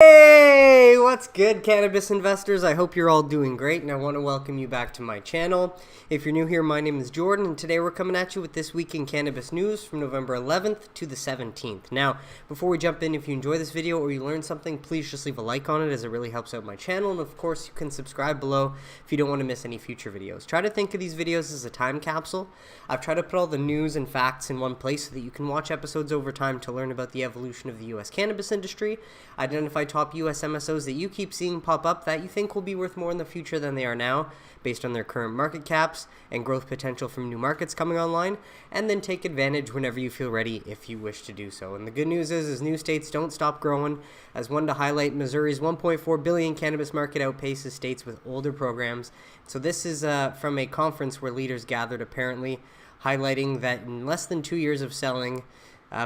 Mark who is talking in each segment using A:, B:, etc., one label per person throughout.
A: Hey, what's good, cannabis investors? I hope you're all doing great, and I want to welcome you back to my channel. If you're new here, my name is Jordan, and today we're coming at you with this week in cannabis news from November 11th to the 17th. Now, before we jump in, if you enjoy this video or you learn something, please just leave a like on it as it really helps out my channel, and of course, you can subscribe below if you don't want to miss any future videos. Try to think of these videos as a time capsule. I've tried to put all the news and facts in one place so that you can watch episodes over time to learn about the evolution of the US cannabis industry, identify top US MSOs that you keep seeing pop up that you think will be worth more in the future than they are now, based on their current market caps and growth potential from new markets coming online, and then take advantage whenever you feel ready if you wish to do so. And the good news is new states don't stop growing. As one to highlight, Missouri's $1.4 billion cannabis market outpaces states with older programs. So this is from a conference where leaders gathered, apparently, highlighting that in less than 2 years of selling,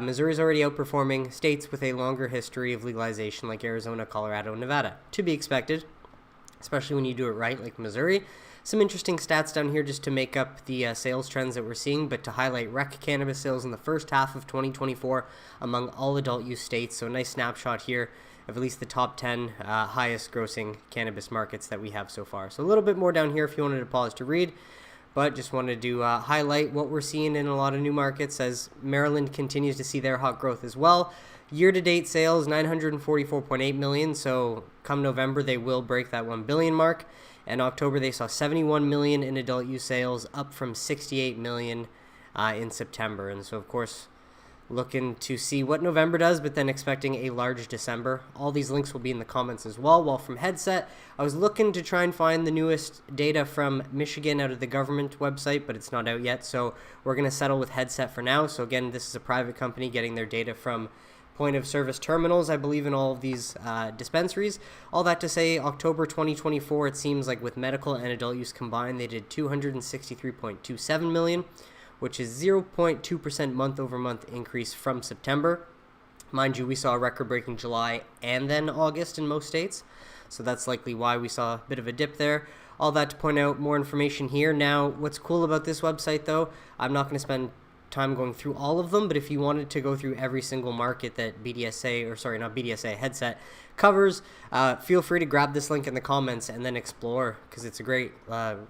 A: Missouri is already outperforming states with a longer history of legalization like Arizona, Colorado, and Nevada. To be expected, especially when you do it right like Missouri. Some interesting stats down here just to make up the sales trends that we're seeing, but to highlight rec cannabis sales in the first half of 2024 among all adult use states. So a nice snapshot here of at least the top 10 highest grossing cannabis markets that we have so far. So a little bit more down here if you wanted to pause to read. But just wanted to highlight what we're seeing in a lot of new markets as Maryland continues to see their hot growth as well. Year-to-date sales, $944.8 million, so come November they will break that $1 billion mark. In October they saw $71 million in adult use sales, up from $68 million in September. And so, of course, looking to see what November does, but then expecting a large December. All these links will be in the comments as well. While from Headset, I was looking to try and find the newest data from Michigan out of the government website, but it's not out yet, so we're going to settle with Headset for now. So again, this is a private company getting their data from point-of-service terminals, I believe, in all of these dispensaries. All that to say, October 2024, it seems like with medical and adult use combined, they did $263.27 million, which is 0.2% month-over-month increase from September. Mind you, we saw a record-breaking July and then August in most states, so that's likely why we saw a bit of a dip there. All that to point out more information here. Now, what's cool about this website, though, I'm not going to spend time going through all of them, but if you wanted to go through every single market that Headset covers, feel free to grab this link in the comments and then explore, because it's a great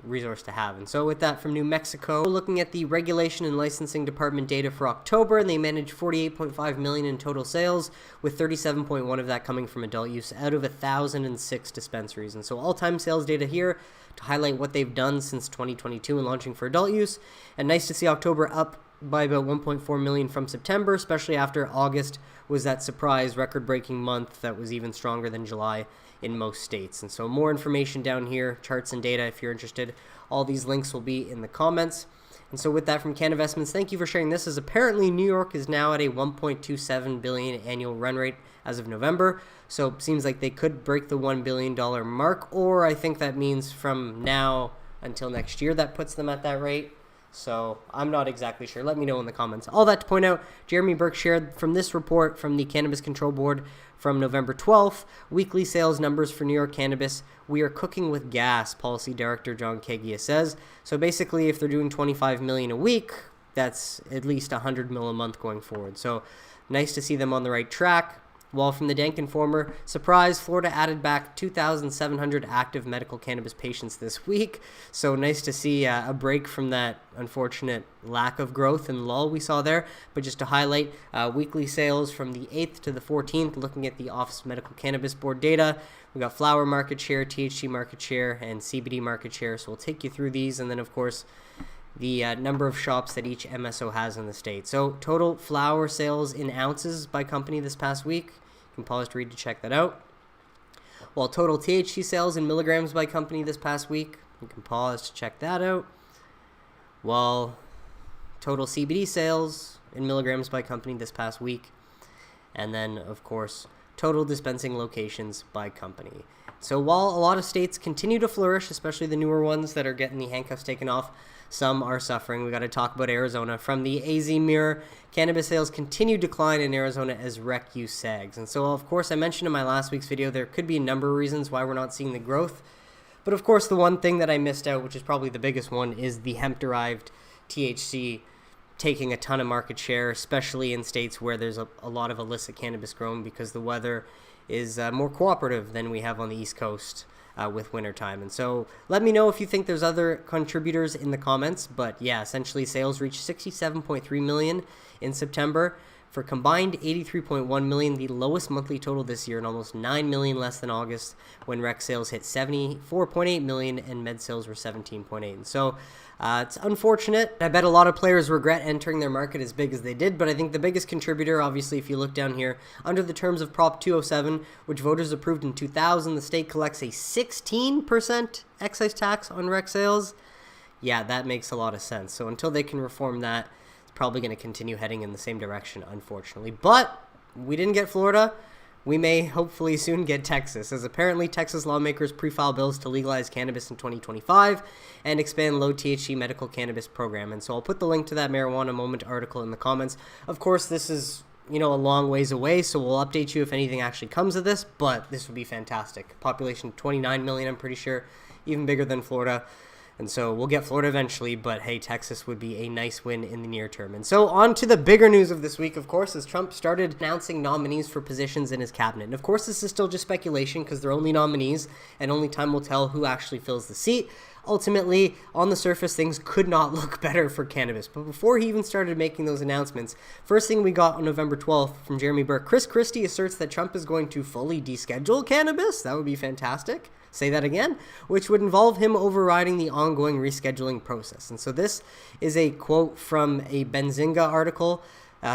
A: resource to have. And so with that, from New Mexico, looking at the regulation and licensing department data for October, and they managed $48.5 million in total sales, with 37.1 of that coming from adult use out of 1,006 dispensaries. And so all-time sales data here to highlight what they've done since 2022 and launching for adult use. And nice to see October up by about 1.4 million from September, especially after August was that surprise record-breaking month that was even stronger than July in most states. And so more information down here, charts and data if you're interested. All these links will be in the comments. And so with that, from Cannavestments, thank you for sharing this, as apparently New York is now at a $1.27 billion annual run rate as of November. So it seems like they could break the $1 billion mark, or I think that means from now until next year that puts them at that rate. So I'm not exactly sure. Let me know in the comments. All that to point out, Jeremy Burke shared from this report from the Cannabis Control Board from November 12th, weekly sales numbers for New York cannabis. We are cooking with gas, Policy Director John Kegia says. So basically, if they're doing $25 million a week, that's at least $100 million a month going forward. So nice to see them on the right track. While from the Dank Informer, surprise, Florida added back 2,700 active medical cannabis patients this week. So nice to see a break from that unfortunate lack of growth and lull we saw there. But just to highlight, weekly sales from the 8th to the 14th, looking at the Office of Medical Cannabis Board data, we got flower market share, THC market share, and CBD market share. So we'll take you through these, and then of course the number of shops that each MSO has in the state. So total flower sales in ounces by company this past week. You can pause to read to check that out. While total THC sales in milligrams by company this past week, you can pause to check that out. While total CBD sales in milligrams by company this past week. And then, of course, total dispensing locations by company. So while a lot of states continue to flourish, especially the newer ones that are getting the handcuffs taken off, some are suffering. We got to talk about Arizona. From the AZ Mirror, cannabis sales continue to decline in Arizona as rec use sags. And so, of course, I mentioned in my last week's video, there could be a number of reasons why we're not seeing the growth. But, of course, the one thing that I missed out, which is probably the biggest one, is the hemp-derived THC taking a ton of market share, especially in states where there's a lot of illicit cannabis grown because the weather is more cooperative than we have on the East Coast with wintertime. And so let me know if you think there's other contributors in the comments. But yeah, essentially sales reached 67.3 million in September for combined 83.1 million, the lowest monthly total this year, and almost 9 million less than August, when rec sales hit 74.8 million and med sales were 17.8. And so it's unfortunate. I bet a lot of players regret entering their market as big as they did, but I think the biggest contributor, obviously, if you look down here, under the terms of Prop 207, which voters approved in 2000, the state collects a 16% excise tax on rec sales. Yeah, that makes a lot of sense. So until they can reform that, probably going to continue heading in the same direction, unfortunately. But we didn't get Florida. We may hopefully soon get Texas, as apparently Texas lawmakers pre-file bills to legalize cannabis in 2025 and expand low THC medical cannabis program. And so I'll put the link to that Marijuana Moment article in the comments. Of course, this is, a long ways away, so we'll update you if anything actually comes of this, but this would be fantastic. Population 29 million, I'm pretty sure, even bigger than Florida. And so we'll get Florida eventually, but hey, Texas would be a nice win in the near term. And so on to the bigger news of this week, of course, as Trump started announcing nominees for positions in his cabinet. And of course, this is still just speculation because they're only nominees and only time will tell who actually fills the seat. Ultimately, on the surface, things could not look better for cannabis. But before he even started making those announcements, first thing we got on November 12th from Jeremy Burke, Christie asserts that Trump is going to fully deschedule cannabis. That would be fantastic. Say that again, which would involve him overriding the ongoing rescheduling process. And so this is a quote from a Benzinga article.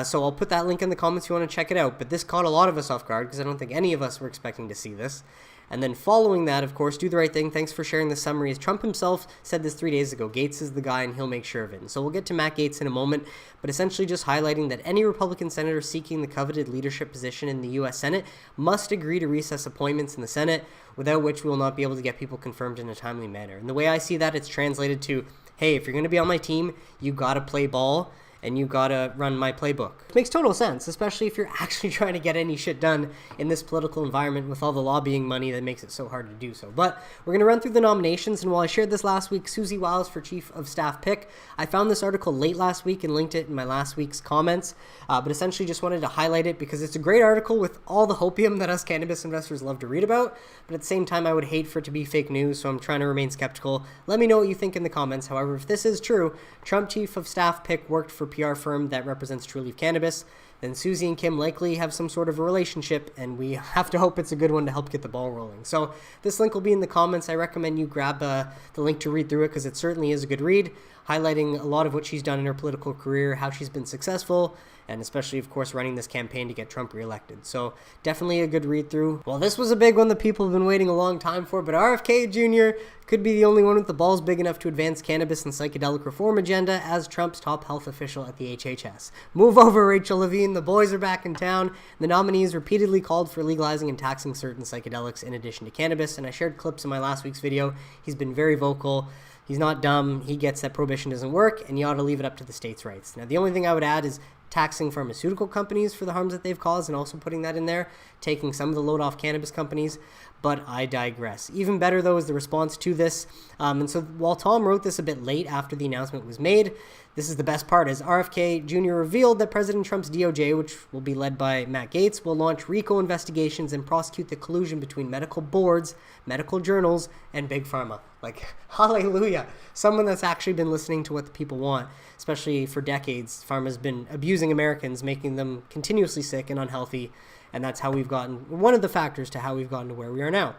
A: So I'll put that link in the comments if you want to check it out. But this caught a lot of us off guard because I don't think any of us were expecting to see this. And then following that, of course, do the right thing. Thanks for sharing the summary. As Trump himself said this 3 days ago, Gaetz is the guy and he'll make sure of it. And so we'll get to Matt Gaetz in a moment, but essentially just highlighting that any Republican senator seeking the coveted leadership position in the U.S. Senate must agree to recess appointments in the Senate, without which we will not be able to get people confirmed in a timely manner. And the way I see that, it's translated to, hey, if you're going to be on my team, you got to play ball. And you gotta run my playbook. It makes total sense, especially if you're actually trying to get any shit done in this political environment with all the lobbying money that makes it so hard to do so. But we're gonna run through the nominations, and while I shared this last week, Susie Wiles for Chief of Staff pick, I found this article late last week and linked it in my last week's comments, but essentially just wanted to highlight it because it's a great article with all the hopium that us cannabis investors love to read about, but at the same time I would hate for it to be fake news, so I'm trying to remain skeptical. Let me know what you think in the comments. However, if this is true, Trump Chief of Staff pick worked for PR firm that represents True Leaf Cannabis, then Susie and Kim likely have some sort of a relationship, and we have to hope it's a good one to help get the ball rolling. So this link will be in the comments. I recommend you grab the link to read through it because it certainly is a good read, highlighting a lot of what she's done in her political career, how she's been successful, and especially, of course, running this campaign to get Trump reelected. So definitely a good read through. Well, this was a big one that people have been waiting a long time for, but RFK Jr. could be the only one with the balls big enough to advance cannabis and psychedelic reform agenda as Trump's top health official at the HHS. Move over, Rachel Levine. The boys are back in town. The nominees repeatedly called for legalizing and taxing certain psychedelics in addition to cannabis, and I shared clips in my last week's video. He's been very vocal. He's not dumb. He gets that prohibition doesn't work, and you ought to leave it up to the states' rights. Now, the only thing I would add is taxing pharmaceutical companies for the harms that they've caused and also putting that in there, taking some of the load off cannabis companies, but I digress. Even better, though, is the response to this. And so while Tom wrote this a bit late after the announcement was made, this is the best part, as RFK Jr. revealed that President Trump's DOJ, which will be led by Matt Gaetz, will launch RICO investigations and prosecute the collusion between medical boards, medical journals, and Big Pharma. Like, hallelujah. Someone that's actually been listening to what the people want, especially for decades. Pharma's been abusing Americans, making them continuously sick and unhealthy, and that's how we've gotten, one of the factors to how we've gotten to where we are now.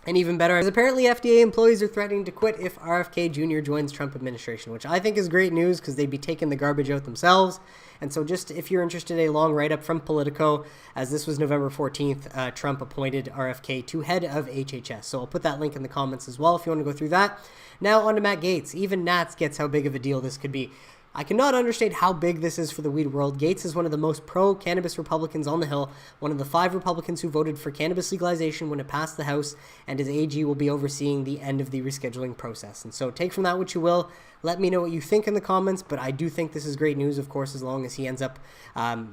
A: And even better, as apparently FDA employees are threatening to quit if RFK Jr. joins Trump administration, which I think is great news because they'd be taking the garbage out themselves. And so just if you're interested, a long write-up from Politico, as this was November 14th, Trump appointed RFK to head of HHS. So I'll put that link in the comments as well if you want to go through that. Now on to Matt Gaetz. Even Nats gets how big of a deal this could be. I cannot understand how big this is for the weed world. Gaetz is one of the most pro-cannabis Republicans on the Hill, one of the 5 Republicans who voted for cannabis legalization when it passed the House, and his AG will be overseeing the end of the rescheduling process. And so take from that what you will. Let me know what you think in the comments, but I do think this is great news, of course, as long as he ends up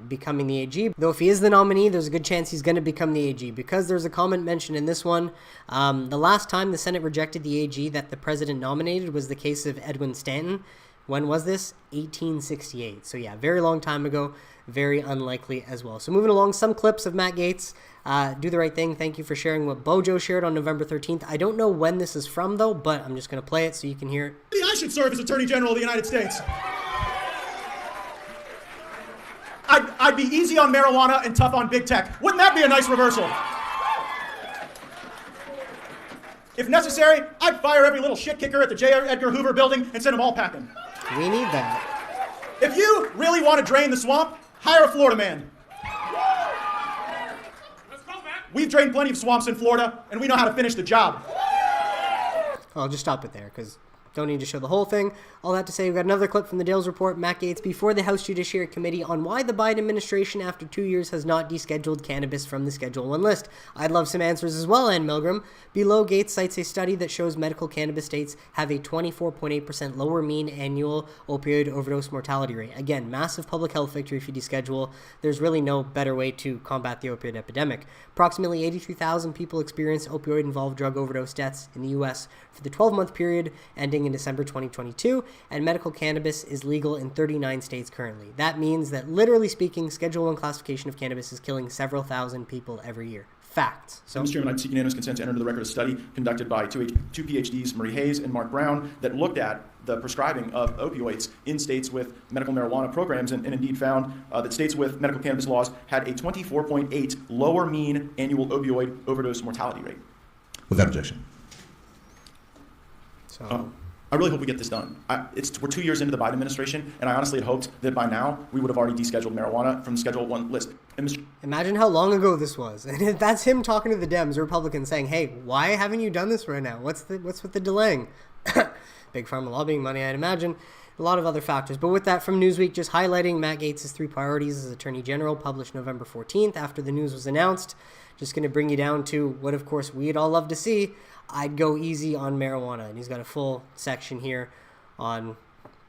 A: becoming the AG. Though if he is the nominee, there's a good chance he's going to become the AG, because there's a comment mentioned in this one. The last time the Senate rejected the AG that the president nominated was the case of Edwin Stanton, When was this? 1868. So yeah, very long time ago. Very unlikely as well. So moving along, some clips of Matt Gaetz. Do the right thing. Thank you for sharing what Bojo shared on November 13th. I don't know when this is from, though, but I'm just going to play it so you can hear it.
B: I should serve as Attorney General of the United States. I'd be easy on marijuana and tough on big tech. Wouldn't that be a nice reversal? If necessary, I'd fire every little shit kicker at the J. Edgar Hoover building and send them all packing.
A: We need that.
B: If you really want to drain the swamp, hire a Florida man. Let's go, man. We've drained plenty of swamps in Florida, and we know how to finish the job.
A: I'll just stop it there, because don't need to show the whole thing. All that to say, we've got another clip from the Dales report, Matt Gaetz, before the House Judiciary Committee on why the Biden administration, after 2 years, has not descheduled cannabis from the Schedule 1 list. I'd love some answers as well, and Milgram. Below, Gaetz cites a study that shows medical cannabis states have a 24.8% lower mean annual opioid overdose mortality rate. Again, massive public health victory if you deschedule. There's really no better way to combat the opioid epidemic. Approximately 83,000 people experienced opioid-involved drug overdose deaths in the U.S. for the 12-month period ending in December 2022, and medical cannabis is legal in 39 states currently. That means that, literally speaking, Schedule 1 classification of cannabis is killing several thousand people every year. Facts.
B: So, Mr. Chairman, I'd seek unanimous consent to enter into the record a study conducted by two PhDs, Marie Hayes and Mark Brown, that looked at the prescribing of opioids in states with medical marijuana programs and indeed found that states with medical cannabis laws had a 24.8 lower mean annual opioid overdose mortality rate.
C: Without objection.
B: So, I really hope we get this done. We're 2 years into the Biden administration, and I honestly had hoped that by now we would have already descheduled marijuana from the Schedule 1 list.
A: Imagine how long ago this was. And that's him talking to the Dems, Republicans, saying, hey, why haven't you done this right now? What's with the delaying? Big pharma lobbying money, I'd imagine. A lot of other factors. But with that, from Newsweek, just highlighting Matt Gaetz' 3 priorities as Attorney General, published November 14th after the news was announced. Just going to bring you down to what, of course, we'd all love to see. I'd go easy on marijuana. And he's got a full section here on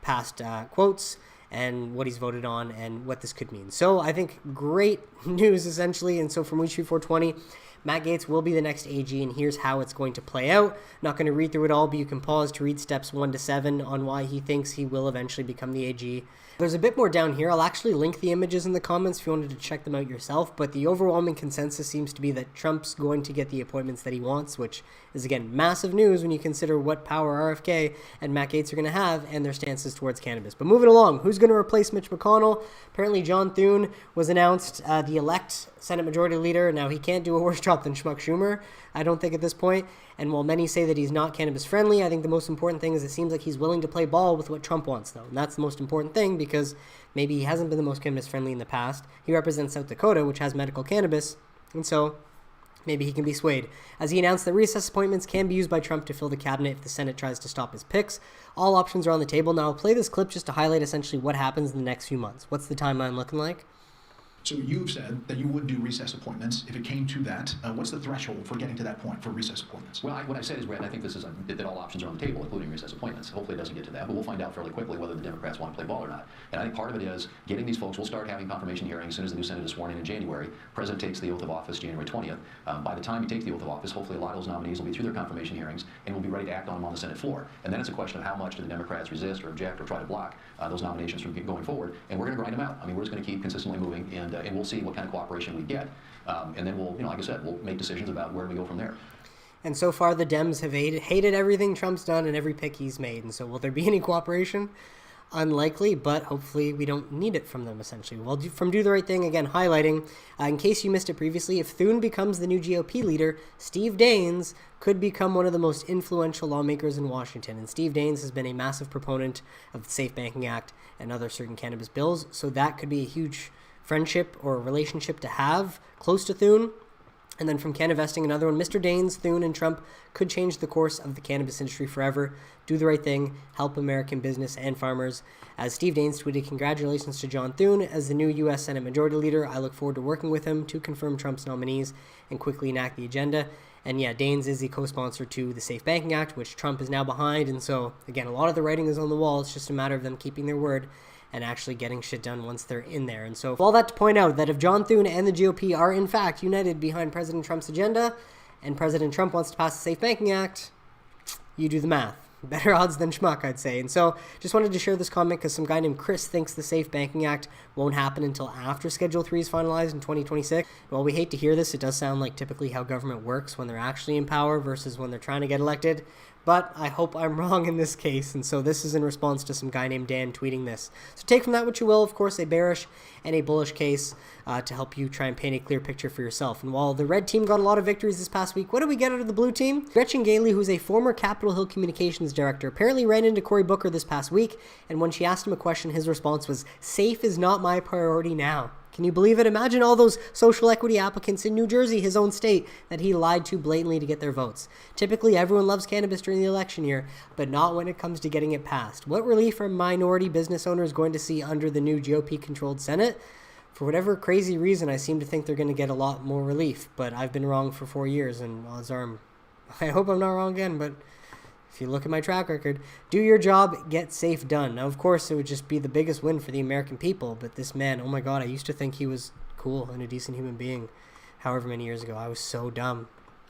A: past quotes and what he's voted on and what this could mean. So I think great news, essentially. And so from Week 420, Matt Gaetz will be the next AG, and here's how it's going to play out. Not going to read through it all, but you can pause to read steps 1 to 7 on why he thinks he will eventually become the AG. There's a bit more down here. I'll actually link the images in the comments if you wanted to check them out yourself, but the overwhelming consensus seems to be that Trump's going to get the appointments that he wants, which is, again, massive news when you consider what power RFK and Matt Gaetz are going to have and their stances towards cannabis. But moving along, who's going to replace Mitch McConnell? Apparently John Thune was announced the elect Senate Majority Leader. Now, he can't do a worse job than Schmuck Schumer, I don't think, at this point. And while many say that he's not cannabis friendly, I think the most important thing is it seems like he's willing to play ball with what Trump wants, though. And that's the most important thing, because maybe he hasn't been the most cannabis friendly in the past. He represents South Dakota, which has medical cannabis, and so maybe he can be swayed. As he announced that recess appointments can be used by Trump to fill the cabinet if the Senate tries to stop his picks. All options are on the table. Now, I'll play this clip just to highlight essentially what happens in the next few months. What's the timeline looking like?
D: So you've said that you would do recess appointments if it came to that. What's the threshold for getting to that point for recess appointments?
E: Well, what I said is, Brad, I think this is that all options are on the table, including recess appointments. Hopefully it doesn't get to that, but we'll find out fairly quickly whether the Democrats want to play ball or not. And I think part of it is getting these folks. We'll start having confirmation hearings as soon as the new Senate is sworn in January. President takes the oath of office January 20th. By the time he takes the oath of office, hopefully a lot of those nominees will be through their confirmation hearings and will be ready to act on them on the Senate floor. And then it's a question of how much do the Democrats resist or object or try to block those nominations from going forward. And we're going to grind them out. I mean, we're just going to keep consistently moving, and we'll see what kind of cooperation we get, and then we'll, like I said, we'll make decisions about where we go from there.
A: And so far, the Dems have hated everything Trump's done and every pick he's made. And so will there be any cooperation? Unlikely, but hopefully we don't need it from them, essentially. Well, from Do the Right Thing, again, highlighting, in case you missed it previously, if Thune becomes the new GOP leader, Steve Daines could become one of the most influential lawmakers in Washington. And Steve Daines has been a massive proponent of the Safe Banking Act and other certain cannabis bills, so that could be a huge friendship or relationship to have close to Thune. And then from Cannavesting, another one, Mr. Daines, Thune, and Trump could change the course of the cannabis industry forever. Do the right thing, help American business and farmers. As Steve Daines tweeted, congratulations to John Thune as the new U.S. Senate Majority Leader. I look forward to working with him to confirm Trump's nominees and quickly enact the agenda. And yeah, Daines is the co-sponsor to the Safe Banking Act, which Trump is now behind. And so, again, a lot of the writing is on the wall. It's just a matter of them keeping their word and actually getting shit done once they're in there. And so all that to point out that if John Thune and the GOP are in fact united behind President Trump's agenda and President Trump wants to pass the Safe Banking Act, you do the math. better odds than schmuck, I'd say. And so just wanted to share this comment because some guy named Chris thinks the Safe Banking Act won't happen until after Schedule 3 is finalized in 2026. While we hate to hear this, it does sound like typically how government works when they're actually in power versus when they're trying to get elected. But I hope I'm wrong in this case, and so this is in response to some guy named Dan tweeting this. So take from that what you will. Of course, a bearish and a bullish case to help you try and paint a clear picture for yourself. And while the red team got a lot of victories this past week, what did we get out of the blue team? Gretchen Gailey, who's a former Capitol Hill communications director, apparently ran into Cory Booker this past week, and when she asked him a question, his response was, "Safe is not my priority now." Can you believe it? Imagine all those social equity applicants in New Jersey, his own state, that he lied to blatantly to get their votes. Typically, everyone loves cannabis during the election year, but not when it comes to getting it passed. What relief are minority business owners going to see under the new GOP-controlled Senate? For whatever crazy reason, I seem to think they're going to get a lot more relief, but I've been wrong for 4 years, and I hope I'm not wrong again, but if you look at my track record, do your job, get safe done. Now, of course, it would just be the biggest win for the American people, but this man, oh my God, I used to think he was cool and a decent human being however many years ago. I was so dumb.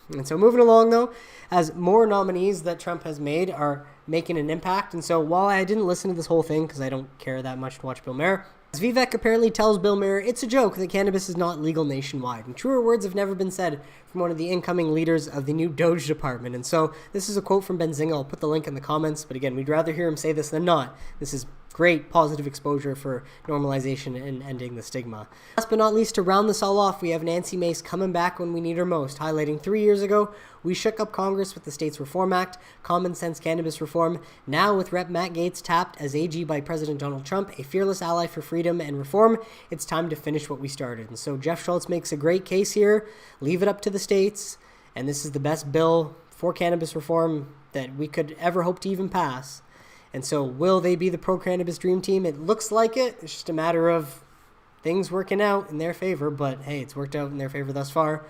A: And so moving along, though, as more nominees that Trump has made are making an impact, and so while I didn't listen to this whole thing because I don't care that much to watch Bill Maher, as Vivek apparently tells Bill Maher it's a joke that cannabis is not legal nationwide, and truer words have never been said from one of the incoming leaders of the new Doge department. And so this is a quote from Benzinga. I'll put the link in the comments, but again, we'd rather hear him say this than not. This is great positive exposure for normalization and ending the stigma. Last but not least, to round this all off, we have Nancy Mace coming back when we need her most, highlighting 3 years ago, we shook up Congress with the States Reform Act, common sense cannabis reform. Now with Rep. Matt Gaetz tapped as AG by President Donald Trump, a fearless ally for freedom and reform, it's time to finish what we started. And so Jeff Schultz makes a great case here. Leave it up to the states, and this is the best bill for cannabis reform that we could ever hope to even pass. And so will they be the pro-cannabis dream team? It looks like it. It's just a matter of things working out in their favor. But hey, it's worked out in their favor thus far.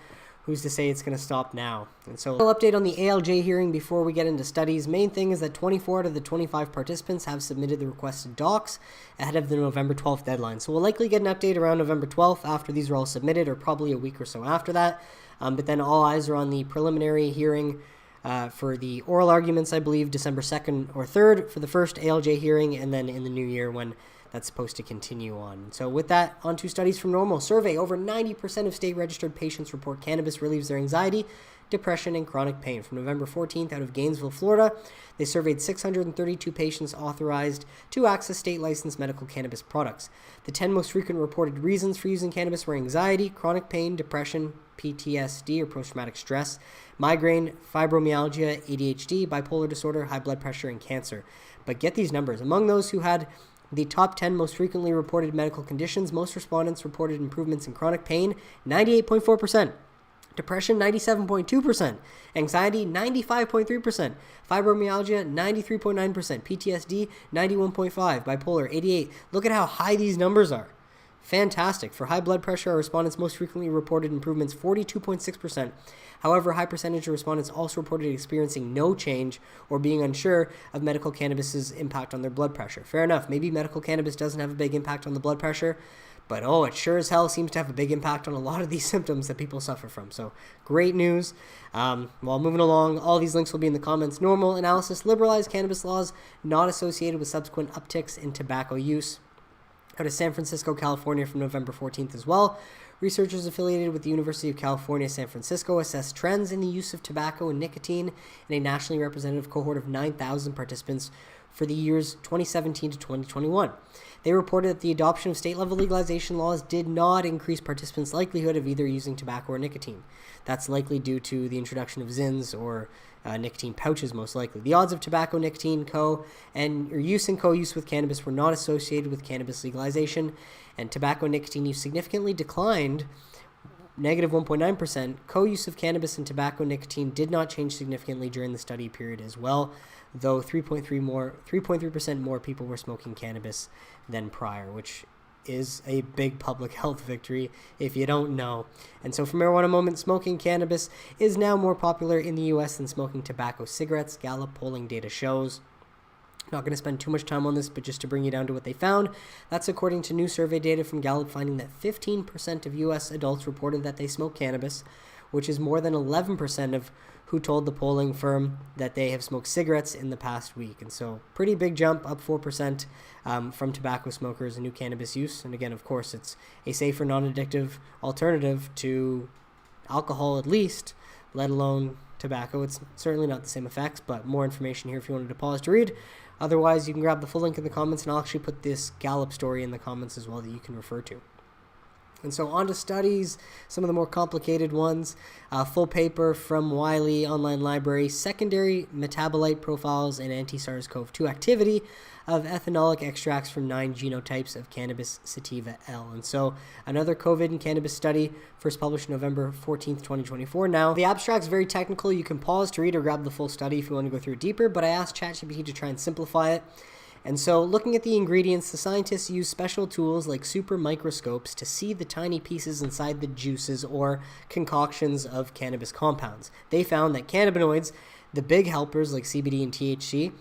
A: Who's to say it's going to stop now? And so I'll update on the ALJ hearing before we get into studies. Main thing is that 24 out of the 25 participants have submitted the requested docs ahead of the November 12th deadline. So we'll likely get an update around November 12th after these are all submitted, or probably a week or so after that. But then all eyes are on the preliminary hearing for the oral arguments, I believe, December 2nd or 3rd for the first ALJ hearing, and then in the new year when that's supposed to continue on. So with that, on to studies from NORML. Survey, over 90% of state-registered patients report cannabis relieves their anxiety, depression, and chronic pain. From November 14th out of Gainesville, Florida, they surveyed 632 patients authorized to access state-licensed medical cannabis products. The 10 most frequent reported reasons for using cannabis were anxiety, chronic pain, depression, PTSD or post-traumatic stress, migraine, fibromyalgia, ADHD, bipolar disorder, high blood pressure, and cancer. But get these numbers. Among those who had the top 10 most frequently reported medical conditions, most respondents reported improvements in chronic pain, 98.4%. Depression, 97.2%. Anxiety, 95.3%. Fibromyalgia, 93.9%. PTSD, 91.5%. Bipolar, 88%. Look at how high these numbers are. Fantastic. For high blood pressure, our respondents most frequently reported improvements, 42.6%. However, high percentage of respondents also reported experiencing no change or being unsure of medical cannabis's impact on their blood pressure. Fair enough. Maybe medical cannabis doesn't have a big impact on the blood pressure, but it sure as hell seems to have a big impact on a lot of these symptoms that people suffer from. So great news. While moving along, all these links will be in the comments. NORML analysis, liberalized cannabis laws not associated with subsequent upticks in tobacco use. Out of San Francisco, California from November 14th as well. Researchers affiliated with the University of California, San Francisco assessed trends in the use of tobacco and nicotine in a nationally representative cohort of 9,000 participants for the years 2017 to 2021. They reported that the adoption of state-level legalization laws did not increase participants' likelihood of either using tobacco or nicotine. That's likely due to the introduction of Zins or nicotine pouches, most likely. The odds of tobacco, nicotine, use and co-use with cannabis were not associated with cannabis legalization, and tobacco and nicotine use significantly declined, negative 1.9%. Co-use of cannabis and tobacco nicotine did not change significantly during the study period as well, though 3.3% more people were smoking cannabis than prior, which is a big public health victory if you don't know. And so for Marijuana Moment, smoking cannabis is now more popular in the US than smoking tobacco cigarettes, Gallup polling data shows. Not going to spend too much time on this, but just to bring you down to what they found, that's according to new survey data from Gallup finding that 15% of US adults reported that they smoke cannabis, which is more than 11% of who told the polling firm that they have smoked cigarettes in the past week. And so pretty big jump, up 4% from tobacco smokers and new cannabis use. And again, of course, it's a safer, non-addictive alternative to alcohol at least, let alone tobacco. It's certainly not the same effects, but more information here if you wanted to pause to read. Otherwise, you can grab the full link in the comments, and I'll actually put this Gallup story in the comments as well that you can refer to. And so on to studies, some of the more complicated ones. Full paper from Wiley Online Library, Secondary Metabolite Profiles and Anti-SARS-CoV-2 Activity of Ethanolic Extracts from 9 Genotypes of Cannabis Sativa L. And so another COVID and cannabis study, first published November 14th, 2024. Now, the abstract's very technical. You can pause to read or grab the full study if you want to go through it deeper, but I asked ChatGPT to try and simplify it. And so looking at the ingredients, the scientists use special tools like super microscopes to see the tiny pieces inside the juices or concoctions of cannabis compounds. They found that cannabinoids, the big helpers like CBD and THC,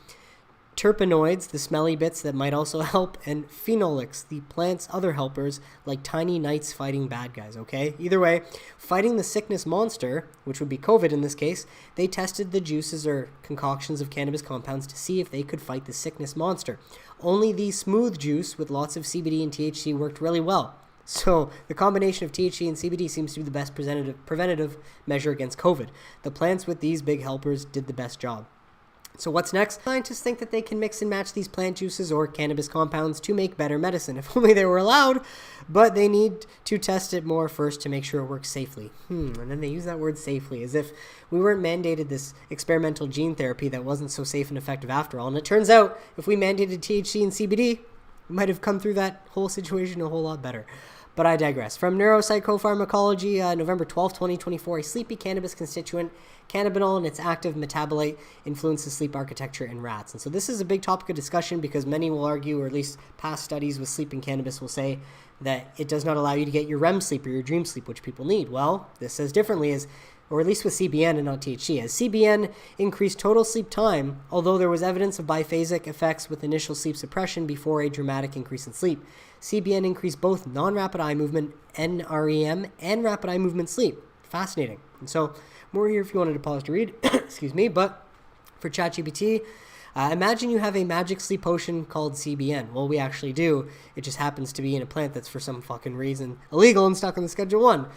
A: terpenoids, the smelly bits that might also help, and phenolics, the plant's other helpers, like tiny knights fighting bad guys, okay? Either way, fighting the sickness monster, which would be COVID in this case, they tested the juices or concoctions of cannabis compounds to see if they could fight the sickness monster. Only the smooth juice with lots of CBD and THC worked really well. So the combination of THC and CBD seems to be the best preventative measure against COVID. The plants with these big helpers did the best job. So what's next? Scientists think that they can mix and match these plant juices or cannabis compounds to make better medicine, if only they were allowed, but they need to test it more first to make sure it works safely. And then they use that word safely, as if we weren't mandated this experimental gene therapy that wasn't so safe and effective after all. And it turns out, if we mandated THC and CBD, we might have come through that whole situation a whole lot better. But I digress. From Neuropsychopharmacology, November 12, 2024, a sleepy cannabis constituent, cannabinol and its active metabolite influences sleep architecture in rats. And so this is a big topic of discussion because many will argue, or at least past studies with sleeping cannabis will say that it does not allow you to get your REM sleep or your dream sleep, which people need. Well, this says differently, or at least with CBN and not THC, as CBN increased total sleep time, although there was evidence of biphasic effects with initial sleep suppression before a dramatic increase in sleep. CBN increased both non-rapid eye movement, NREM, and rapid eye movement sleep. Fascinating. And so, more here if you wanted to pause to read, excuse me, but for ChatGPT, imagine you have a magic sleep potion called CBN. Well, we actually do. It just happens to be in a plant that's for some fucking reason illegal and stuck on the Schedule 1.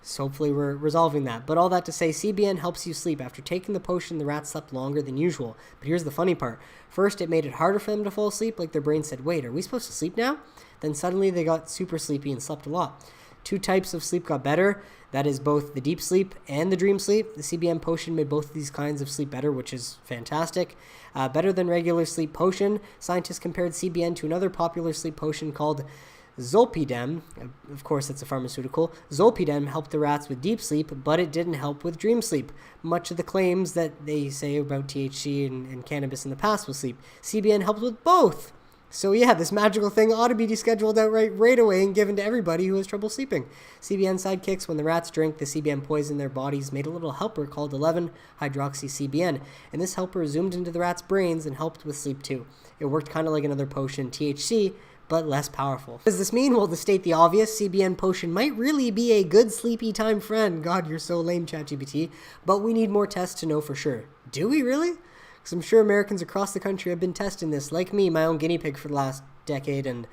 A: So hopefully we're resolving that. But all that to say, CBN helps you sleep. After taking the potion, the rats slept longer than usual. But here's the funny part. First, it made it harder for them to fall asleep, like their brain said, wait, are we supposed to sleep now? Then suddenly they got super sleepy and slept a lot. 2 types of sleep got better. That is both the deep sleep and the dream sleep. The CBN potion made both of these kinds of sleep better, which is fantastic. Better than regular sleep potion. Scientists compared CBN to another popular sleep potion called Zolpidem. Of course, it's a pharmaceutical. Zolpidem helped the rats with deep sleep, but it didn't help with dream sleep. Much of the claims that they say about THC and cannabis in the past with sleep. CBN helped with both. So yeah, this magical thing ought to be descheduled outright right away and given to everybody who has trouble sleeping. CBN sidekicks: when the rats drink the CBN poison, their bodies made a little helper called 11-hydroxy-CBN, and this helper zoomed into the rats' brains and helped with sleep too. It worked kind of like another potion, THC, but less powerful. What does this mean? Well, to state the obvious, CBN potion might really be a good sleepy time friend. God, you're so lame, ChatGPT. But we need more tests to know for sure. Do we really? Because I'm sure Americans across the country have been testing this, like me, my own guinea pig for the last decade, and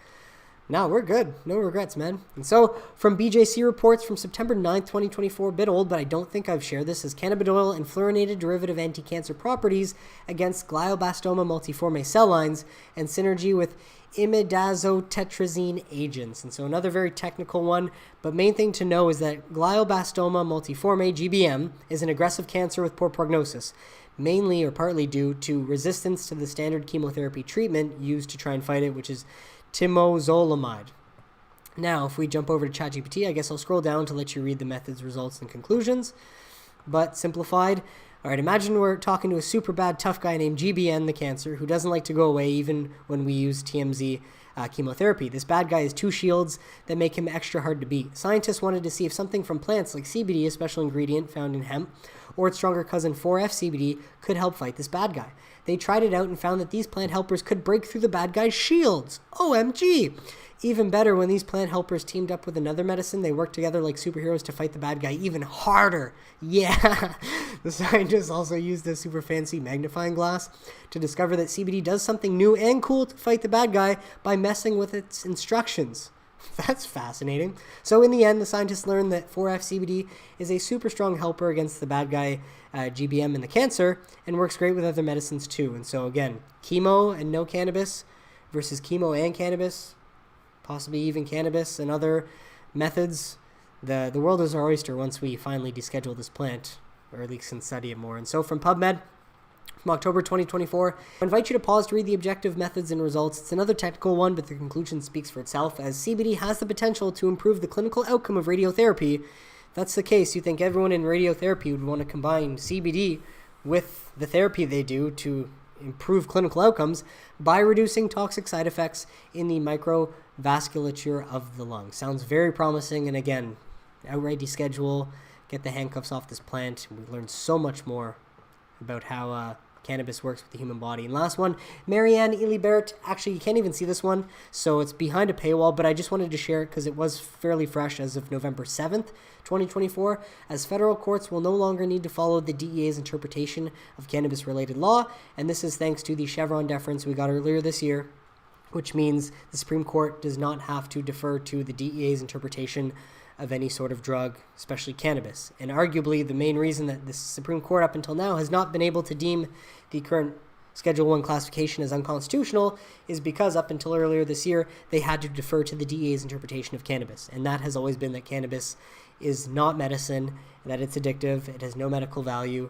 A: now we're good. No regrets, man. And so, from BJC reports from September 9th, 2024, a bit old, but I don't think I've shared this, as cannabidiol and fluorinated derivative anti-cancer properties against glioblastoma multiforme cell lines and synergy with imidazotretazine agents. And so another very technical one, but main thing to know is that glioblastoma multiforme, GBM, is an aggressive cancer with poor prognosis, mainly or partly due to resistance to the standard chemotherapy treatment used to try and fight it, which is temozolomide. Now, if we jump over to ChatGPT, I guess I'll scroll down to let you read the methods, results, and conclusions. But simplified, all right, imagine we're talking to a super bad tough guy named GBN, the cancer, who doesn't like to go away even when we use TMZ chemotherapy. This bad guy has 2 shields that make him extra hard to beat. Scientists wanted to see if something from plants like CBD, a special ingredient found in hemp, or its stronger cousin 4-F-CBD, could help fight this bad guy. They tried it out and found that these plant helpers could break through the bad guy's shields. OMG! Even better, when these plant helpers teamed up with another medicine, they worked together like superheroes to fight the bad guy even harder. Yeah. The scientists also used a super fancy magnifying glass to discover that CBD does something new and cool to fight the bad guy by messing with its instructions. That's fascinating. So in the end, the scientists learned that 4-F-CBD is a super strong helper against the bad guy GBM and the cancer, and works great with other medicines too. And so again, chemo and no cannabis versus chemo and cannabis, possibly even cannabis and other methods. The world is our oyster once we finally deschedule this plant, or at least can study it more. And so from PubMed, from October 2024, I invite you to pause to read the objective methods and results. It's another technical one, but the conclusion speaks for itself, as CBD has the potential to improve the clinical outcome of radiotherapy. If that's the case, you think everyone in radiotherapy would want to combine CBD with the therapy they do to improve clinical outcomes by reducing toxic side effects in the microvasculature of the lung. Sounds very promising, and again, outright deschedule, get the handcuffs off this plant. We learned so much more about how cannabis works with the human body. And last one, Marianne Ilibert. Actually, you can't even see this one, so it's behind a paywall, but I just wanted to share it because it was fairly fresh as of November 7th, 2024, as federal courts will no longer need to follow the DEA's interpretation of cannabis-related law, and this is thanks to the Chevron deference we got earlier this year, which means the Supreme Court does not have to defer to the DEA's interpretation of any sort of drug, especially cannabis. And arguably, the main reason that the Supreme Court up until now has not been able to deem the current Schedule 1 classification as unconstitutional is because up until earlier this year, they had to defer to the DEA's interpretation of cannabis. And that has always been that cannabis is not medicine, that it's addictive, it has no medical value,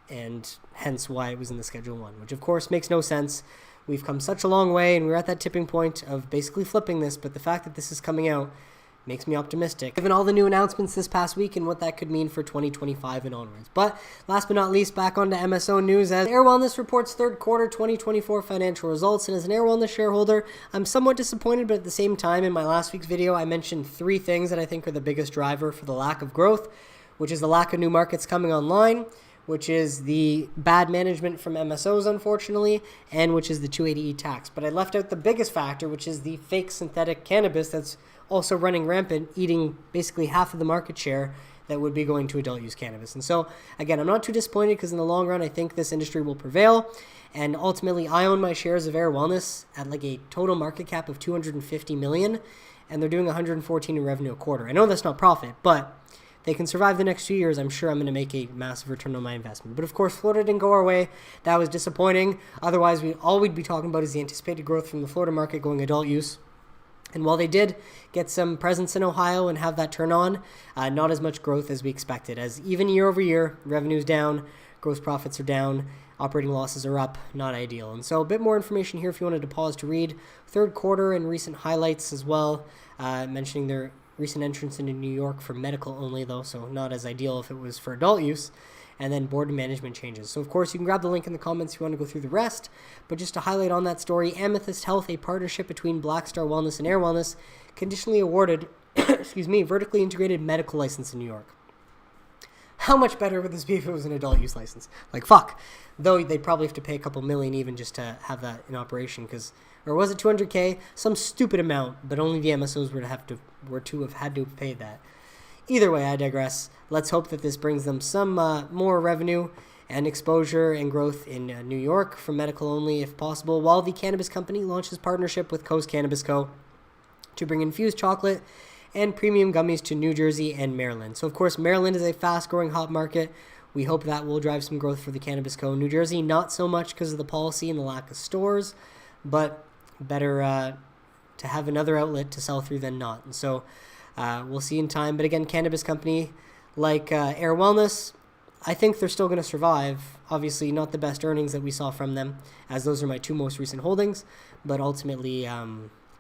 A: and hence why it was in the Schedule 1, which of course makes no sense. We've come such a long way, and we're at that tipping point of basically flipping this, but the fact that this is coming out makes me optimistic, given all the new announcements this past week and what that could mean for 2025 and onwards. But last but not least, back onto MSO News, as Ayr Wellness reports third quarter 2024 financial results. And as an Ayr Wellness shareholder, I'm somewhat disappointed, but at the same time, in my last week's video, I mentioned three things that I think are the biggest driver for the lack of growth, which is the lack of new markets coming online, which is the bad management from MSOs, unfortunately, and which is the 280E tax. But I left out the biggest factor, which is the fake synthetic cannabis that's also running rampant, eating basically half of the market share that would be going to adult use cannabis. And so, again, I'm not too disappointed because in the long run, I think this industry will prevail. And ultimately, I own my shares of Ayr Wellness at like a total market cap of $250 million, and they're doing $114 in revenue a quarter. I know that's not profit, but they can survive the next 2 years. I'm sure I'm going to make a massive return on my investment. But of course, Florida didn't go our way. That was disappointing. Otherwise, all we'd be talking about is the anticipated growth from the Florida market going adult use. And while they did get some presence in Ohio and have that turn on, not as much growth as we expected, as even year over year, revenue's down, gross profits are down, operating losses are up, not ideal. And so a bit more information here if you wanted to pause to read. Third quarter and recent highlights as well, mentioning their recent entrance into New York for medical only, though, so not as ideal if it was for adult use. And then board and management changes. So, of course, you can grab the link in the comments if you want to go through the rest. But just to highlight on that story, Amethyst Health, a partnership between Black Star Wellness and Ayr Wellness, conditionally awarded, vertically integrated medical license in New York. How much better would this be if it was an adult use license? Like, fuck. Though they'd probably have to pay a couple million even just to have that in operation, because, or was it $200K? Some stupid amount, but only the MSOs were to have had to have paid that. Either way, I digress. Let's hope that this brings them some more revenue and exposure and growth in New York for medical only, if possible, while the cannabis company launches partnership with Coast Cannabis Co. to bring infused chocolate and premium gummies to New Jersey and Maryland. So, of course, Maryland is a fast-growing hot market. We hope that will drive some growth for the Cannabis Co. New Jersey, not so much because of the policy and the lack of stores, but better to have another outlet to sell through than not. And so we'll see in time. But again, cannabis company like Ayr Wellness, I think they're still going to survive. Obviously, not the best earnings that we saw from them, as those are my two most recent holdings. But ultimately,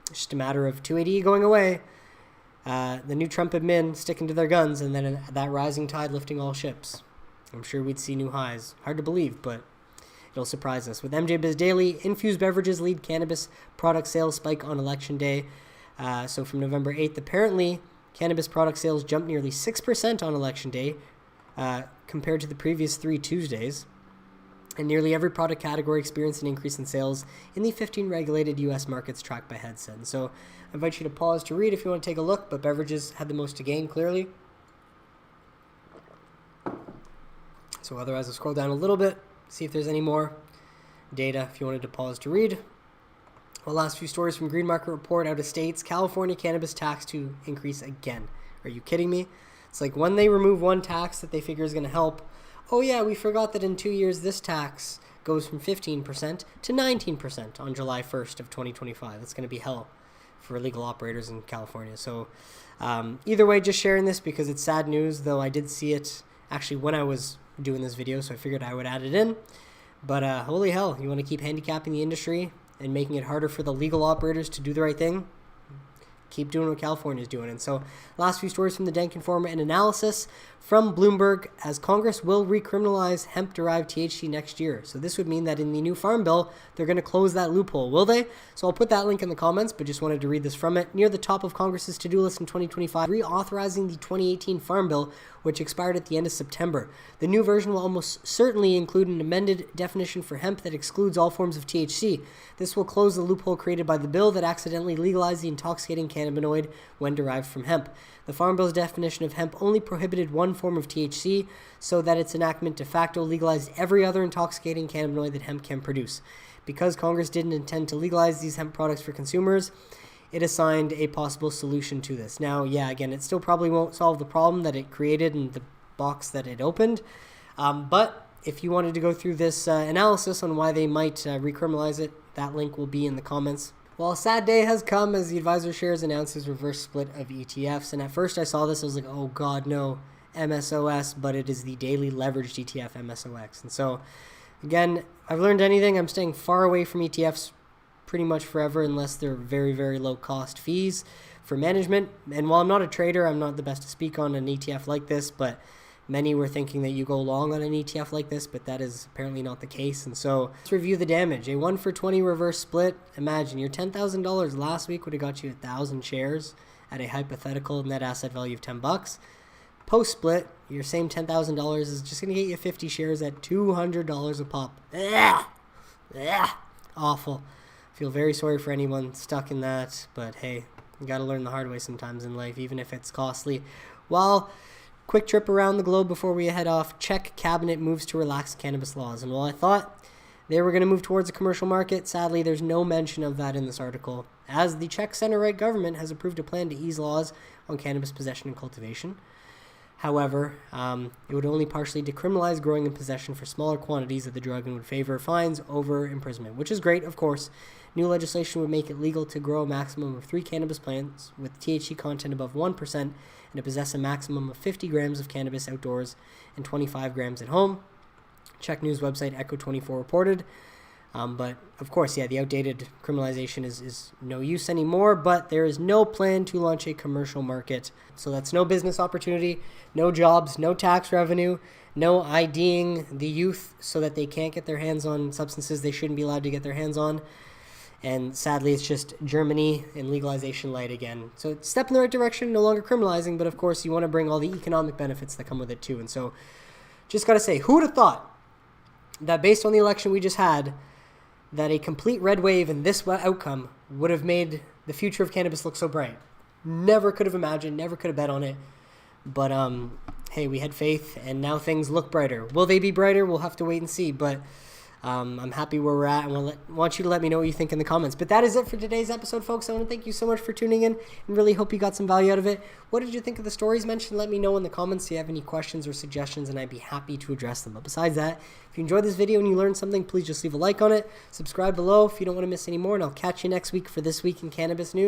A: just a matter of 280 going away, the new Trump admin sticking to their guns, and then that rising tide lifting all ships. I'm sure we'd see new highs. Hard to believe, but it'll surprise us. With MJ Biz Daily, infused beverages lead cannabis product sales spike on election day. So from November 8th, apparently, cannabis product sales jumped nearly 6% on election day compared to the previous 3 Tuesdays. and nearly every product category experienced an increase in sales in the 15 regulated U.S. markets tracked by Headset. And so I invite you to pause to read if you want to take a look, but beverages had the most to gain, clearly. So otherwise, I'll scroll down a little bit, see if there's any more data if you wanted to pause to read. Well, last few stories from Green Market Report out of states. California cannabis tax to increase again. Are you kidding me? It's like when they remove one tax that they figure is going to help, oh yeah, we forgot that in 2 years this tax goes from 15% to 19% on July 1st of 2025. That's going to be hell for legal operators in California. So either way, just sharing this because it's sad news, though I did see it actually when I was doing this video, so I figured I would add it in. But holy hell, you want to keep handicapping the industry and making it harder for the legal operators to do the right thing? Keep doing what California is doing. And so last few stories from the Denk Informer and analysis from Bloomberg, as Congress will recriminalize hemp-derived THC next year. So this would mean that in the new Farm Bill, they're going to close that loophole, will they? So I'll put that link in the comments, but just wanted to read this from it. Near the top of Congress's to-do list in 2025, reauthorizing the 2018 Farm Bill, which expired at the end of September. The new version will almost certainly include an amended definition for hemp that excludes all forms of THC. This will close the loophole created by the bill that accidentally legalized the intoxicating cannabinoid when derived from hemp. The Farm Bill's definition of hemp only prohibited one form of THC, so that its enactment de facto legalized every other intoxicating cannabinoid that hemp can produce. Because Congress didn't intend to legalize these hemp products for consumers, it assigned a possible solution to this. Now, yeah, again, it still probably won't solve the problem that it created and the box that it opened, but if you wanted to go through this analysis on why they might recriminalize it, that link will be in the comments. Well, a sad day has come as the advisor shares announced his reverse split of ETFs. And at first I saw this, I was like, oh God, no, MSOS, but it is the daily leveraged ETF MSOX. And so, again, I've learned anything. I'm staying far away from ETFs pretty much forever unless they're very, very low cost fees for management. And while I'm not a trader, I'm not the best to speak on an ETF like this, but many were thinking that you go long on an ETF like this, but that is apparently not the case. And so let's review the damage. A 1-for-20 reverse split. Imagine your $10,000 last week would have got you 1,000 shares at a hypothetical net asset value of $10. Post split, your same $10,000 is just going to get you 50 shares at $200 a pop. Awful. Feel very sorry for anyone stuck in that, but hey, you got to learn the hard way sometimes in life, even if it's costly. Well, quick trip around the globe before we head off. Czech cabinet moves to relax cannabis laws. And while I thought they were going to move towards a commercial market, sadly, there's no mention of that in this article, as the Czech center-right government has approved a plan to ease laws on cannabis possession and cultivation. However, it would only partially decriminalize growing and possession for smaller quantities of the drug and would favor fines over imprisonment, which is great, of course. New legislation would make it legal to grow a maximum of 3 cannabis plants with THC content above 1% and to possess a maximum of 50 grams of cannabis outdoors and 25 grams at home. Czech news website Echo24 reported. But, of course, yeah, the outdated criminalization is no use anymore, but there is no plan to launch a commercial market. So that's no business opportunity, no jobs, no tax revenue, no IDing the youth so that they can't get their hands on substances they shouldn't be allowed to get their hands on. And sadly, it's just Germany and legalization light again. So it's a step in the right direction, no longer criminalizing, but of course you want to bring all the economic benefits that come with it too. And so just got to say, who would have thought that based on the election we just had, that a complete red wave and this outcome would have made the future of cannabis look so bright? Never could have imagined, never could have bet on it. But hey, we had faith and now things look brighter. Will they be brighter? We'll have to wait and see. But I'm happy where we're at, and want you to let me know what you think in the comments. But that is it for today's episode, folks. I want to thank you so much for tuning in and really hope you got some value out of it. What did you think of the stories mentioned? Let me know in the comments if you have any questions or suggestions, and I'd be happy to address them. But besides that, if you enjoyed this video and you learned something, please just leave a like on it. Subscribe below if you don't want to miss any more, and I'll catch you next week for This Week in Cannabis News.